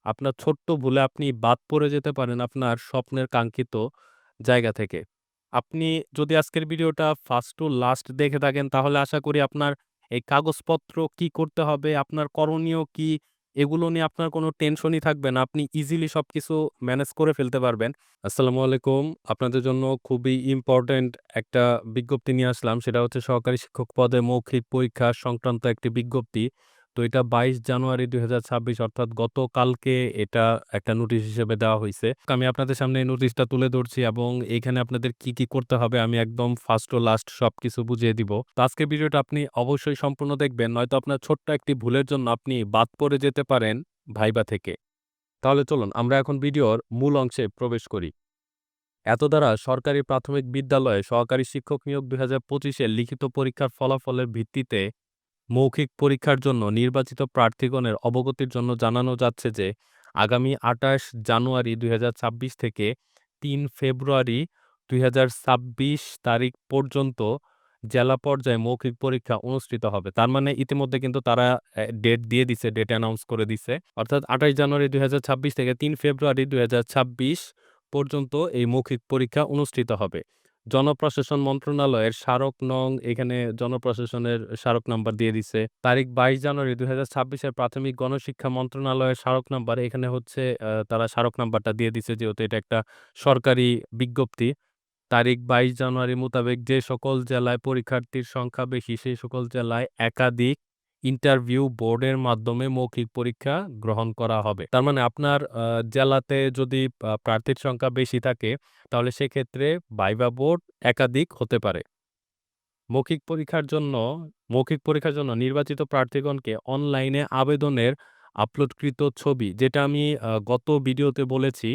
আপনার ছোট্ট ভুলে আপনি বাদ পড়ে যেতে পারেন আপনার স্বপ্নের কাঙ্ক্ষিত জায়গা থেকে। আপনি যদি আজকের ভিডিওটা ফার্স্ট টু লাস্ট দেখে থাকেন তাহলে আশা করি আপনার এই কাগজপত্র কি করতে হবে, আপনার করণীয় কি, এগুলো নিয়ে আপনার কোনো টেনশনই থাকবে না। আপনি ইজিলি সবকিছু ম্যানেজ করে ফেলতে পারবেন। আসসালামু আলাইকুম। আপনাদের জন্য খুবই ইম্পোর্টেন্ট একটা বিজ্ঞপ্তি নিয়ে আসলাম। সেটা হচ্ছে সহকারী শিক্ষক পদে মৌখিক পরীক্ষা সংক্রান্ত একটি বিজ্ঞপ্তি। তো এটা ২২ জানুয়ারি ২০২৬ অর্থাৎ গতকালকে এটা একটা নোটিশ হিসেবে দেওয়া হইছে। আমি আপনাদের সামনে এই নোটিশটা তুলে ধরছি এবং এইখানে আপনাদের কি করতে হবে আমি একদম ফার্স্ট টু লাস্ট সবকিছু বুঝিয়ে দিব। তো আজকের ভিডিওটা আপনি অবশ্যই সম্পূর্ণ দেখবেন। নয়তো আপনার ছোট্ট একটি ভুলের জন্য আপনি বাদ পড়ে যেতে পারেন ভাইবা থেকে। তাহলে চলুন আমরা এখন ভিডিওর মূল অংশে প্রবেশ করি। এত দ্বারা সরকারি প্রাথমিক বিদ্যালয়ে সহকারী শিক্ষক নিয়োগ ২০২৫ এর লিখিত পরীক্ষার ফলাফলের ভিত্তিতে মৌখিক পরীক্ষার জন্য নির্বাচিত প্রার্থীগণের অবগতির জন্য জানানো যাচ্ছে যে আগামী ২৮ জানুয়ারি ২০২৬ থেকে ৩ ফেব্রুয়ারি ২০২৬ তারিখ পর্যন্ত জেলা পর্যায়ে মৌখিক পরীক্ষা অনুষ্ঠিত হবে। তার মানে ইতিমধ্যে কিন্তু তারা ডেট দিয়ে দিছে, ডেট অ্যানাউন্স করে দিছে। অর্থাৎ ২৮ জানুয়ারি ২০২৬ থেকে ৩ ফেব্রুয়ারি ২০২৬ পর্যন্ত এই মৌখিক পরীক্ষা অনুষ্ঠিত হবে। জনপ্রশাসন মন্ত্রণালয়ের স্মারক নং, এখানে জনপ্রশাসনের স্মারক নাম্বার দিয়ে দিছে। তারিখ ২২ জানুয়ারি ২০২৬ এর প্রাথমিক গণশিক্ষা মন্ত্রণালয়ের স্মারক নাম্বার, এখানে হচ্ছে তারা স্মারক নাম্বারটা দিয়ে দিছে যেহেতু এটা একটা সরকারি বিজ্ঞপ্তি। তারিখ ২২ জানুয়ারি মোতাবেক যে সকল জেলায় পরীক্ষার্থীর সংখ্যা বেশি সেই সকল জেলায় একাধিক ইন্টারভিউ বোর্ডের মাধ্যমে মৌখিক পরীক্ষা গ্রহণ করা হবে। তার মানে আপনার জেলাতে যদি প্রার্থীর সংখ্যা বেশি থাকে তাহলে সেক্ষেত্রে ভাইভা বোর্ড একাধিক হতে পারে। মৌখিক পরীক্ষার জন্য নির্বাচিত প্রার্থীগণকে অনলাইনে আবেদনের আপলোডকৃত ছবি, যেটা আমি গত ভিডিওতে বলেছি,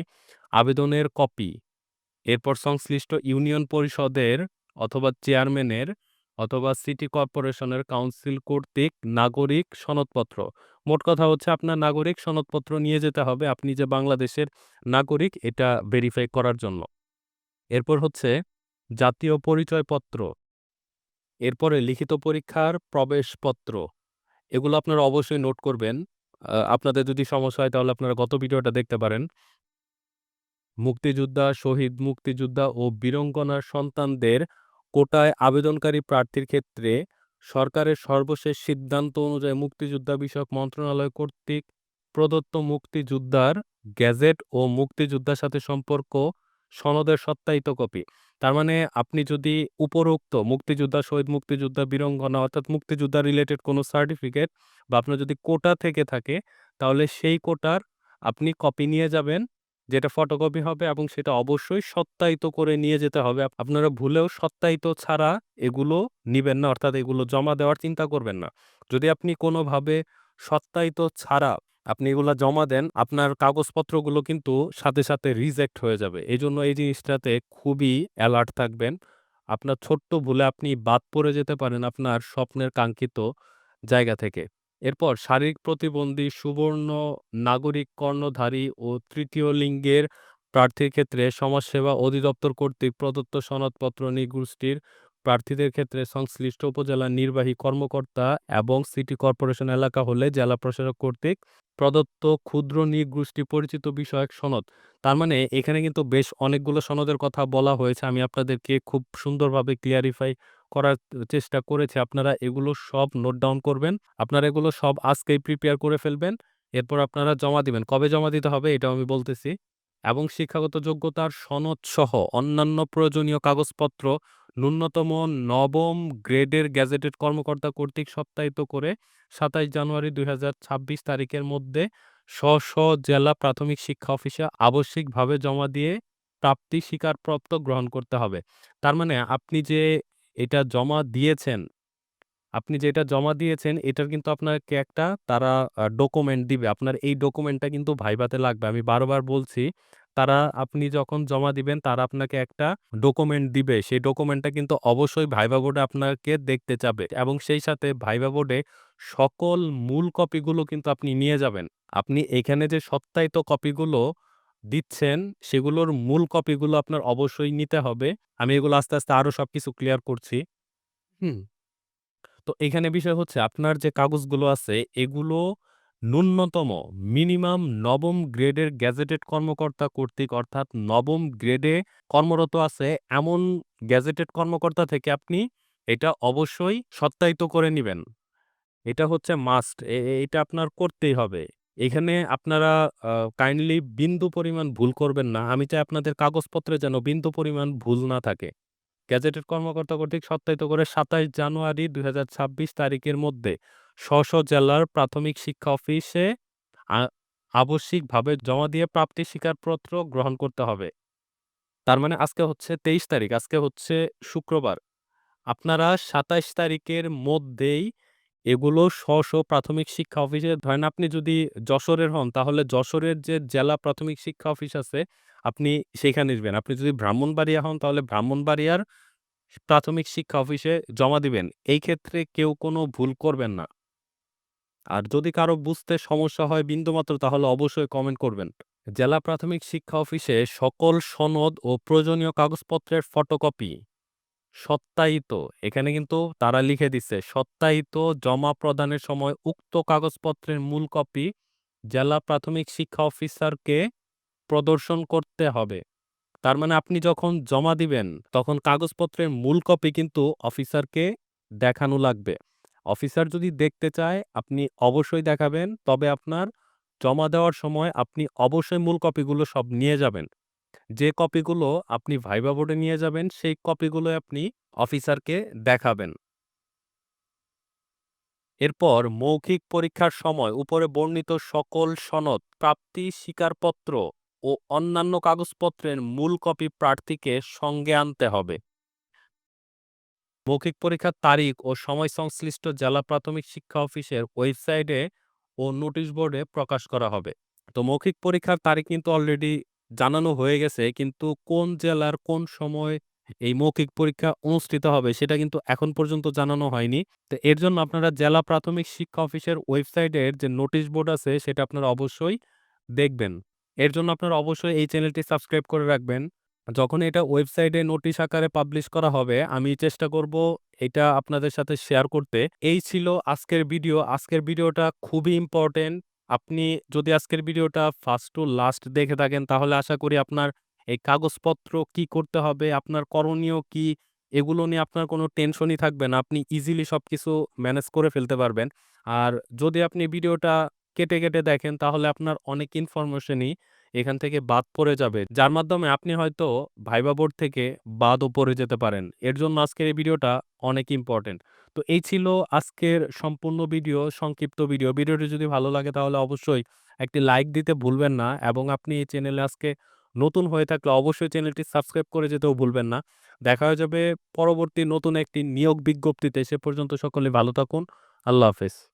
আবেদনের কপি, এরপর সংশ্লিষ্ট ইউনিয়ন পরিষদের অথবা চেয়ারম্যানের অথবা সিটি কর্পোরেশনের কাউন্সিল কর্তৃক নাগরিক সনদপত্র। মোট কথা হচ্ছে আপনার নাগরিক সনদপত্র নিয়ে যেতে হবে আপনি যে বাংলাদেশের নাগরিক এটা ভেরিফাই করার জন্য। এরপর হচ্ছে জাতীয় পরিচয়পত্র, এরপরে লিখিত পরীক্ষার প্রবেশপত্র। এগুলো আপনারা অবশ্যই নোট করবেন। আপনাদের যদি সমস্যা হয় তাহলে আপনারা গত ভিডিওটা দেখতে পারেন। মুক্তিযোদ্ধা, শহীদ মুক্তিযোদ্ধা ও বীরাঙ্গনার সন্তানদের কোটায় আবেদনকারী প্রার্থীর ক্ষেত্রে সরকারের সর্বশেষ সিদ্ধান্ত অনুযায়ী মুক্তিযোদ্ধা বিষয়ক মন্ত্রণালয় কর্তৃক প্রদত্ত মুক্তিযোদ্ধার গেজেট ও মুক্তিযোদ্ধার সাথে সম্পর্ক সনদের সত্যায়িত কপি। তার মানে আপনি যদি উপরোক্ত মুক্তিযোদ্ধা, শহীদ মুক্তিযোদ্ধা, বীরাঙ্গনা অর্থাৎ মুক্তিযোদ্ধা রিলেটেড কোনো সার্টিফিকেট বা আপনার যদি কোটা থেকে থাকে তাহলে সেই কোটার আপনি কপি নিয়ে যাবেন, যেটা ফটোকপি হবে এবং সেটা অবশ্যই সত্যায়িত করে নিয়ে যেতে হবে। আপনারা ভুলেও সত্যায়িত ছাড়া এগুলো নিবেন না, অর্থাৎ এগুলো জমা দেওয়ার চিন্তা করবেন না। যদি আপনি কোনোভাবে সত্যায়িত ছাড়া আপনি এগুলা জমা দেন, আপনার কাগজপত্রগুলো কিন্তু সাথে সাথে রিজেক্ট হয়ে যাবে। এজন্য এই জিনিসটাতে খুবই অ্যালার্ট থাকবেন। আপনার ছোট্ট ভুলে আপনি বাদ পড়ে যেতে পারেন আপনার স্বপ্নের কাঙ্ক্ষিত জায়গা থেকে। এরপর শারীরিক প্রতিবন্ধী, সুবর্ণ নাগরিক কর্ণধারী ও তৃতীয় লিঙ্গের প্রার্থীর ক্ষেত্রে সমাজসেবা অধিদপ্তর কর্তৃক প্রদত্ত সনদপত্র নৃগোষ্ঠীর প্রার্থীদের ক্ষেত্রে সংশ্লিষ্ট উপজেলার নির্বাহী কর্মকর্তা এবং সিটি কর্পোরেশন এলাকা হলে জেলা প্রশাসক কর্তৃক প্রদত্ত ক্ষুদ্র নৃগোষ্ঠী পরিচিত বিষয়ক সনদ। তার মানে এখানে কিন্তু বেশ অনেকগুলো সনদের কথা বলা হয়েছে। আমি আপনাদেরকে খুব সুন্দরভাবে ক্লিয়ারিফাই করার চেষ্টা করেছি। আপনারা এগুলো সব নোট ডাউন করবেন। আপনারা এগুলো সব আজকেই প্রিপেয়ার করে ফেলবেন। এরপর আপনারা জমা দিবেন। কবে জমা দিতে হবে এটাও আমি বলতেছি। এবং শিক্ষাগত যোগ্যতার সনদসহ অন্যান্য প্রয়োজনীয় কাগজপত্র ন্যূনতম নবম গ্রেডের গেজেটেড কর্মকর্তা কর্তৃক সত্যায়িত করে ২৭ জানুয়ারি ২০২৬ তারিখের মধ্যে স্ব জেলা প্রাথমিক শিক্ষা অফিসে আবশ্যিকভাবে জমা দিয়ে প্রাপ্তি স্বীকারপত্র গ্রহণ করতে হবে। তার মানে আপনি যেটা জমা দিয়েছেন এটার কিন্তু আপনাকে একটা তারা ডকুমেন্ট দিবে। আপনার এই ডকুমেন্টটা কিন্তু ভাইভাতে লাগবে। আমি বারবার বলছি, আপনি যখন জমা দিবেন তারা আপনাকে একটা ডকুমেন্ট দিবে। সেই ডকুমেন্টটা কিন্তু অবশ্যই ভাইভা বোর্ডে আপনাকে দেখতে চাবে এবং সেই সাথে ভাইভা বোর্ডে সকল মূল কপিগুলো কিন্তু আপনি নিয়ে যাবেন। আপনি এখানে যে সত্যায়িত কপিগুলো দিচ্ছেন সেগুলোর মূল কপিগুলো আপনার অবশ্যই নিতে হবে। আমি এগুলো আস্তে আস্তে আরো সবকিছু ক্লিয়ার করছি। হুম? তো এখানে বিষয় হচ্ছে আপনার যে কাগজগুলো আছে এগুলো ন্যূনতম মিনিমাম নবম গ্রেডের গ্যাজেটেড কর্মকর্তা কর্তৃক অর্থাৎ নবম গ্রেডে কর্মরত আছে এমন গ্যাজেটেড কর্মকর্তা থেকে আপনি এটা অবশ্যই সত্যায়িত করে নিবেন। এটা হচ্ছে মাস্ট। এটা আপনার করতেই হবে। এখানে আপনারা কাইন্ডলি বিন্দু পরিমাণ ভুল করবেন না। আমি চাই আপনাদের কাগজপত্রে যেন বিন্দু পরিমাণ ভুল না থাকে। গেজেটেড কর্মকর্তা কর্তৃক সত্যায়িত করে ২৭ জানুয়ারি ২০২৬ তারিখের মধ্যে জেলার প্রাথমিক শিক্ষা অফিসে আ আবশ্যিকভাবে জমা দিয়ে প্রাপ্তি স্বীকারপত্র গ্রহণ করতে হবে। তার মানে আজকে হচ্ছে ২৩ তারিখ, আজকে হচ্ছে শুক্রবার। আপনারা ২৭ তারিখের মধ্যেই এগুলো প্রাথমিক শিক্ষা অফিসে ধরেন আপনি যদি যশোরের হন, তাহলে যশোরের যে জেলা প্রাথমিক শিক্ষা অফিস আছে, আপনি সেখানে দিবেন। আপনি যদি ব্রাহ্মণবাড়িয়া হন, তাহলে ব্রাহ্মণবাড়িয়ার প্রাথমিক শিক্ষা অফিসে জমা দিবেন। এই ক্ষেত্রে কেউ কোনো ভুল করবেন না। আর যদি কারো বুঝতে সমস্যা হয় বিন্দুমাত্র, তাহলে অবশ্যই কমেন্ট করবেন। জেলা প্রাথমিক শিক্ষা অফিসে সকল সনদ ও প্রয়োজনীয় কাগজপত্রের ফটোকপি সত্যায়িত, এখানে কিন্তু তারা লিখে দিচ্ছে সত্যায়িত জমা প্রদানের সময় উক্ত কাগজপত্রের মূল কপি জেলা প্রাথমিক শিক্ষা অফিসারকে প্রদর্শন করতে হবে। তার মানে আপনি যখন জমা দিবেন তখন কাগজপত্রের মূল কপি কিন্তু অফিসারকে দেখানো লাগবে। অফিসার যদি দেখতে চায় আপনি অবশ্যই দেখাবেন। তবে আপনার জমা দেওয়ার সময় আপনি অবশ্যই মূল কপিগুলো সব নিয়ে যাবেন। যে কপিগুলো আপনি ভাইবা বোর্ডে নিয়ে যাবেন সেই কপিগুলো আপনি অফিসারকে দেখাবেন। এরপর মৌখিক পরীক্ষার সময় উপরে বর্ণিত সকল সনদ, প্রাপ্তি স্বীকারপত্র ও অন্যান্য কাগজপত্রের মূল কপি প্রার্থীকে সঙ্গে আনতে হবে। মৌখিক পরীক্ষার তারিখ ও সময় সংশ্লিষ্ট জেলা প্রাথমিক শিক্ষা অফিসের ওয়েবসাইটে ও নোটিশ বোর্ডে প্রকাশ করা হবে। তো মৌখিক পরীক্ষার তারিখ কিন্তু অলরেডি জানানো হয়ে গেছে, কিন্তু কোন জেলার কোন সময় এই মৌখিক পরীক্ষা অনুষ্ঠিত হবে সেটা কিন্তু এখন পর্যন্ত জানানো হয়নি। তো এর জন্য আপনারা জেলা প্রাথমিক শিক্ষা অফিসের ওয়েবসাইটের যে নোটিশ বোর্ড আছে সেটা আপনারা অবশ্যই দেখবেন। এর জন্য আপনারা অবশ্যই এই চ্যানেলটি সাবস্ক্রাইব করে রাখবেন। যখন এটা ওয়েবসাইটে নোটিশ আকারে পাবলিশ করা হবে, আমি চেষ্টা করব এটা আপনাদের সাথে শেয়ার করতে। এই ছিল আজকের ভিডিও। আজকের ভিডিওটা খুবই ইম্পোর্টেন্ট। আপনি যদি আজকের ভিডিওটা ফার্স্ট টু লাস্ট দেখে থাকেন, তাহলে আশা করি আপনার এই কাগজপত্র কি করতে হবে, আপনার করণীয় কি, এগুলো নিয়ে আপনার কোনো টেনশনই থাকবে না। আপনি ইজিলি সবকিছু ম্যানেজ করে ফেলতে পারবেন। আর যদি আপনি ভিডিওটা কেটে দেখেন, তাহলে আপনার অনেক ইনফরমেশনই এখান থেকে বাদ পড়ে যাবে। যার মাধ্যমে আপনি হয়তো ভাইবা বোর্ড থেকে বাদও পড়ে যেতে পারেন। এর জন্য আজকের এই ভিডিওটা অনেক ইম্পোর্টেন্ট। তো এই ছিল আজকের সম্পূর্ণ ভিডিও, সংক্ষিপ্ত ভিডিও। ভিডিওটি যদি ভালো লাগে তাহলে অবশ্যই একটি লাইক দিতে ভুলবেন না, এবং আপনি এই চ্যানেলে আজকে নতুন হয়ে থাকলে অবশ্যই চ্যানেলটি সাবস্ক্রাইব করে যেতেও ভুলবেন না। দেখা হয়ে যাবে পরবর্তী নতুন একটি নিয়োগ বিজ্ঞপ্তিতে। সে পর্যন্ত সকলে ভালো থাকুন। আল্লাহ হাফেজ।